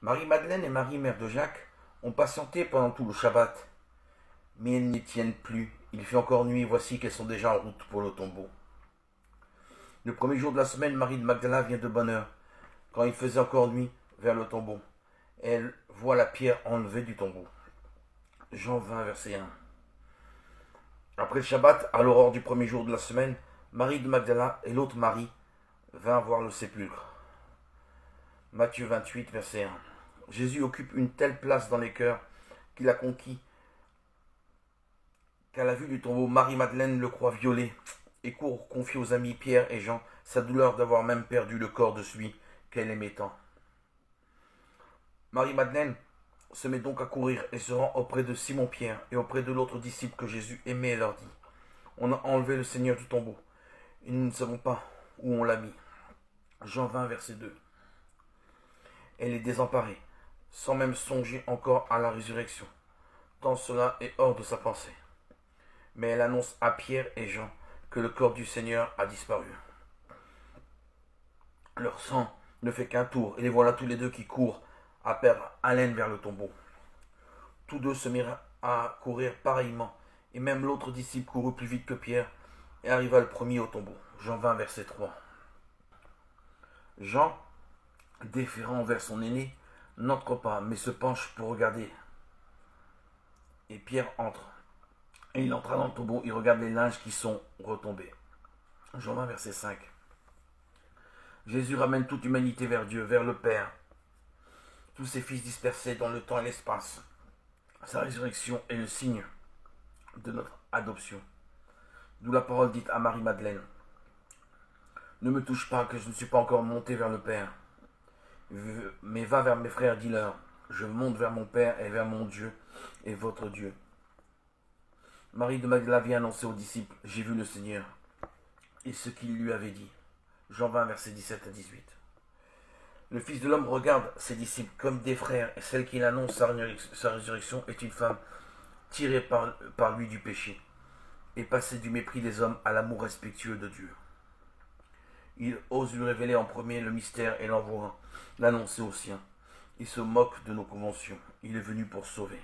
Marie-Madeleine et Marie, mère de Jacques, ont patienté pendant tout le Shabbat. Mais elles n'y tiennent plus. Il fait encore nuit, voici qu'elles sont déjà en route pour le tombeau. Le premier jour de la semaine, Marie de Magdala vient de bonne heure, quand il faisait encore nuit, vers le tombeau. Elle voit la pierre enlevée du tombeau. Jean 20, verset 1. Après le Shabbat, à l'aurore du premier jour de la semaine, Marie de Magdala et l'autre Marie vinrent voir le sépulcre. Matthieu 28, verset 1. Jésus occupe une telle place dans les cœurs qu'il a conquis qu'à la vue du tombeau, Marie-Madeleine le croit violé et court confier aux amis Pierre et Jean sa douleur d'avoir même perdu le corps de celui qu'elle aimait tant. Marie-Madeleine se met donc à courir et se rend auprès de Simon-Pierre et auprès de l'autre disciple que Jésus aimait et leur dit: On a enlevé le Seigneur du tombeau et nous ne savons pas où on l'a mis. Jean 20, verset 2. Elle est désemparée, sans même songer encore à la résurrection, tant cela est hors de sa pensée. Mais elle annonce à Pierre et Jean que le corps du Seigneur a disparu. Leur sang ne fait qu'un tour, et les voilà tous les deux qui courent à perdre haleine vers le tombeau. Tous deux se mirent à courir pareillement, et même l'autre disciple courut plus vite que Pierre et arriva le premier au tombeau. Jean 20, verset 3. Jean, déférent envers son aîné, n'entre pas, mais se penche pour regarder. Et Pierre entre. Et il entra dans le tombeau, il regarde les linges qui sont retombés. Jean 20, verset 5. Jésus ramène toute humanité vers Dieu, vers le Père. Tous ses fils dispersés dans le temps et l'espace. Sa résurrection est le signe de notre adoption. D'où la parole dite à Marie-Madeleine: Ne me touche pas, que je ne suis pas encore monté vers le Père. Mais va vers mes frères, dis-leur: Je monte vers mon Père et vers mon Dieu et votre Dieu. Marie de Magdala vient annoncer aux disciples: J'ai vu le Seigneur. Et ce qu'il lui avait dit. Jean 20, versets 17 à 18. Le Fils de l'homme regarde ses disciples comme des frères, et celle qui annonce sa résurrection est une femme tirée par lui du péché, et passée du mépris des hommes à l'amour respectueux de Dieu. Il ose lui révéler en premier le mystère et l'envoie l'annoncer aux siens. Il se moque de nos conventions. Il est venu pour sauver.